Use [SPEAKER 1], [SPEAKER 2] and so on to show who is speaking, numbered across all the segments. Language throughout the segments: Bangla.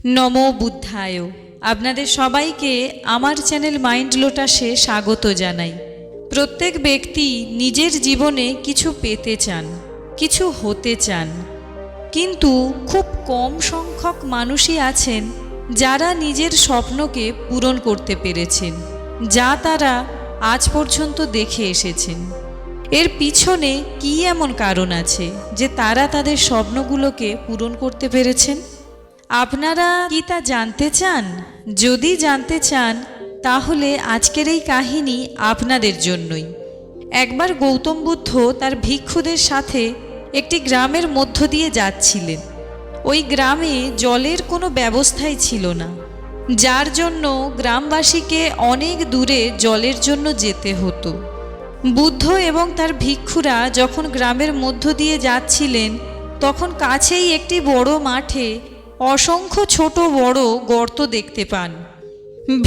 [SPEAKER 1] নমো বুদ্ধায়। আপনাদের সবাইকে আমার চ্যানেল মাইন্ড লোটাসে স্বাগত জানাই। প্রত্যেক ব্যক্তি নিজের জীবনে কিছু পেতে চান, কিছু হতে চান, কিন্তু খুব কম সংখ্যক মানুষই আছেন যারা নিজের স্বপ্নকে পূরণ করতে পেরেছেন, যা তারা আজ পর্যন্ত দেখে এসেছেন। এর পিছনে কী এমন কারণ আছে যে তারা তাদের স্বপ্নগুলোকে পূরণ করতে পেরেছেন? আপনারা কি তা জানতে চান? যদি জানতে চান তাহলে আজকের এই কাহিনী আপনাদের জন্যই। একবার গৌতম বুদ্ধ তার ভিক্ষুদের সাথে একটি গ্রামের মধ্য দিয়ে যাচ্ছিলেন। ওই গ্রামে জলের কোনো ব্যবস্থাই ছিল না, যার জন্য গ্রামবাসীকে অনেক দূরে জলের জন্য যেতে হতো। বুদ্ধ এবং তার ভিক্ষুরা যখন গ্রামের মধ্য দিয়ে যাচ্ছিলেন, তখন কাছেই একটি বড় মাঠে অসংখ্য ছোট বড় গর্ত দেখতে পান।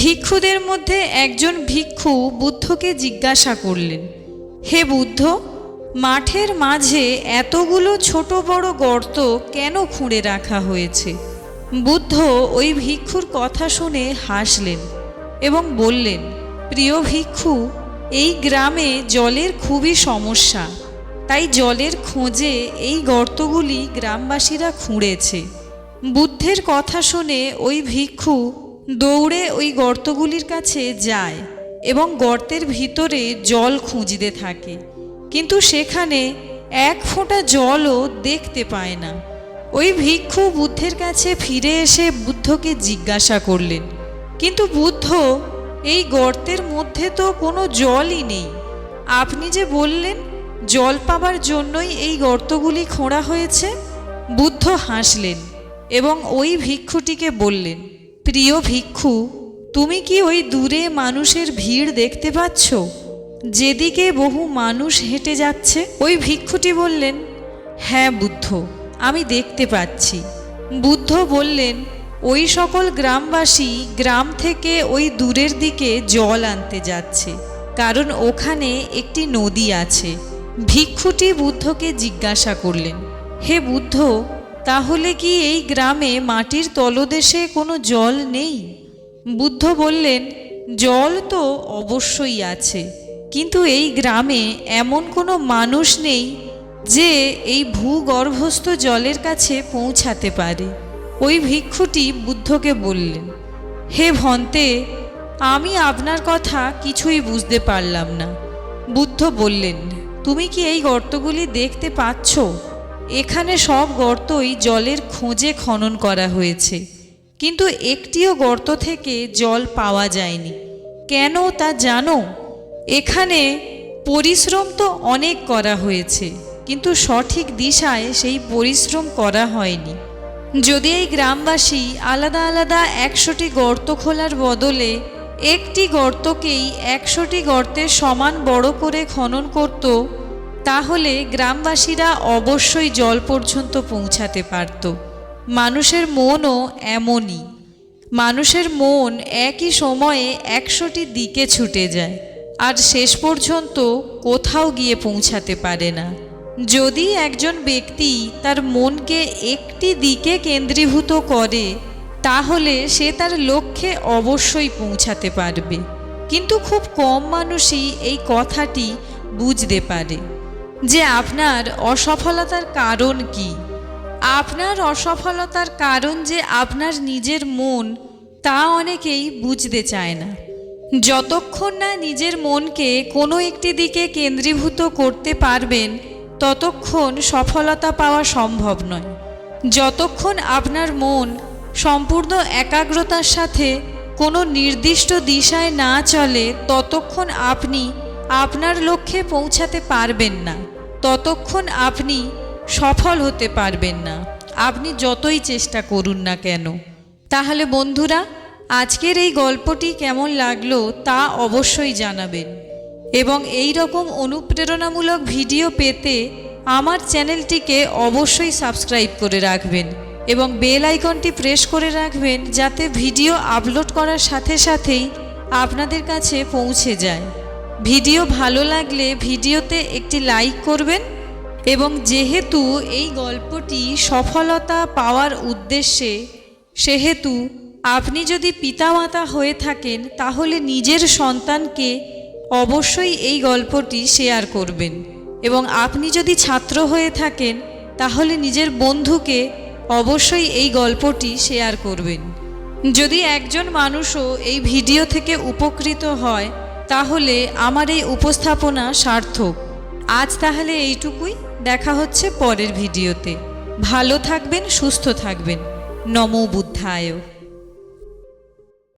[SPEAKER 1] ভিক্ষুদের মধ্যে একজন ভিক্ষু বুদ্ধকে জিজ্ঞাসা করলেন, হে বুদ্ধ, মাঠের মাঝে এতগুলো ছোট বড় গর্ত কেন খুঁড়ে রাখা হয়েছে? বুদ্ধ ওই ভিক্ষুর কথা শুনে হাসলেন এবং বললেন, প্রিয় ভিক্ষু, এই গ্রামে জলের খুবই সমস্যা, তাই জলের খোঁজে এই গর্তগুলি গ্রামবাসীরা খুঁড়েছে। বুদ্ধের কথা শুনে ওই ভিক্ষু দৌড়ে ওই গর্তগুলির কাছে যায় এবং গর্তের ভিতরে জল খুঁজতে থাকে, কিন্তু সেখানে এক ফোঁটা জলও দেখতে পায় না। ওই ভিক্ষু বুদ্ধের কাছে ফিরে এসে বুদ্ধকে জিজ্ঞাসা করলেন, কিন্তু বুদ্ধ, এই গর্তের মধ্যে তো কোনো জলই নেই। আপনি যে বললেন জল পাবার জন্যই এই গর্তগুলি খোঁড়া হয়েছে। বুদ্ধ হাসলেন এবং ওই ভিক্ষুটিকে বললেন, প্রিয় ভিক্ষু, তুমি কি ওই দূরে মানুষের ভিড় দেখতে পাচ্ছ, যেদিকে বহু মানুষ হেঁটে যাচ্ছে? ওই ভিক্ষুটি বললেন, হ্যাঁ বুদ্ধ, আমি দেখতে পাচ্ছি। বুদ্ধ বললেন, ওই সকল গ্রামবাসী গ্রাম থেকে ওই দূরের দিকে জল আনতে যাচ্ছে, কারণ ওখানে একটি নদী আছে। ভিক্ষুটি বুদ্ধকে জিজ্ঞাসা করলেন, হে বুদ্ধ, তাহলে কি এই গ্রামে মাটির তলদেশে কোনো জল নেই? বুদ্ধ বললেন, জল তো অবশ্যই আছে, কিন্তু এই গ্রামে এমন কোনো মানুষ নেই যে এই ভূগর্ভস্থ জলের কাছে পৌঁছাতে পারে। ওই ভিক্ষুটি বুদ্ধকে বললেন, হে ভন্তে, আমি আপনার কথা কিছুই বুঝতে পারলাম না। বুদ্ধ বললেন, তুমি কি এই গর্তগুলি দেখতে পাচ্ছ? এখানে সব গর্তই জলের খোঁজে খনন করা হয়েছে, কিন্তু একটিও গর্ত থেকে জল পাওয়া যায়নি। কেন তা জানো? এখানে পরিশ্রম তো অনেক করা হয়েছে, কিন্তু সঠিক দিশায় সেই পরিশ্রম করা হয়নি। যদি এই গ্রামবাসী আলাদা আলাদা 100টি গর্ত খোলার বদলে একটি গর্তকেই 100টি গর্তের সমান বড় করে খনন করত, তাহলে গ্রামবাসীরা অবশ্যই জল পর্যন্ত পৌঁছাতে পারত। মানুষের মনও এমনই। মানুষের মন একই সময়ে 100টি দিকে ছুটে যায়, আর শেষ পর্যন্ত কোথাও গিয়ে পৌঁছাতে পারে না। যদি একজন ব্যক্তি তার মনকে একটি দিকে কেন্দ্রীভূত করে, তাহলে সে তার লক্ষ্যে অবশ্যই পৌঁছাতে পারবে, কিন্তু খুব কম মানুষই এই কথাটি বুঝতে পারে যে আপনার অসফলতার কারণ কি। আপনার অসফলতার কারণ যে আপনার নিজের মন, তা অনেকেই বুঝতে চায় না। যতক্ষণ না নিজের মনকে কোনো একটি দিকে কেন্দ্রীভূত করতে পারবেন, ততক্ষণ সফলতা পাওয়া সম্ভব নয়। যতক্ষণ আপনার মন সম্পূর্ণ একাগ্রতার সাথে কোনো নির্দিষ্ট দিশায় না চলে, ততক্ষণ আপনি আপনার লক্ষ্যে পৌঁছাতে পারবেন না, ততক্ষণ আপনি সফল হতে পারবেন না, আপনি যতই চেষ্টা করুন না কেন। তাহলে বন্ধুরা, আজকের এই গল্পটি কেমন লাগলো তা অবশ্যই জানাবেন, এবং এই রকম অনুপ্রেরণামূলক ভিডিও পেতে আমার চ্যানেলটিকে অবশ্যই সাবস্ক্রাইব করে রাখবেন এবং বেল আইকনটি প্রেস করে রাখবেন, যাতে ভিডিও আপলোড করার সাথে সাথেই আপনাদের কাছে পৌঁছে যায়। ভিডিও ভালো লাগলে ভিডিওতে একটি লাইক করবেন, এবং যেহেতু এই গল্পটি সফলতা পাওয়ার উদ্দেশ্যে সেহেতু আপনি যদি পিতামাতা হয়ে থাকেন তাহলে নিজের সন্তানকে অবশ্যই এই গল্পটি শেয়ার করবেন, এবং আপনি যদি ছাত্র হয়ে থাকেন তাহলে নিজের বন্ধুকে অবশ্যই এই গল্পটি শেয়ার করবেন। যদি একজন মানুষও এই ভিডিও থেকে উপকৃত হয় তাহলে আমার এই উপস্থাপনা সার্থক। আজ তাহলে এইটুকুই, দেখা হচ্ছে পরের ভিডিওতে। ভালো থাকবেন, সুস্থ থাকবেন। নমো বুদ্ধায়।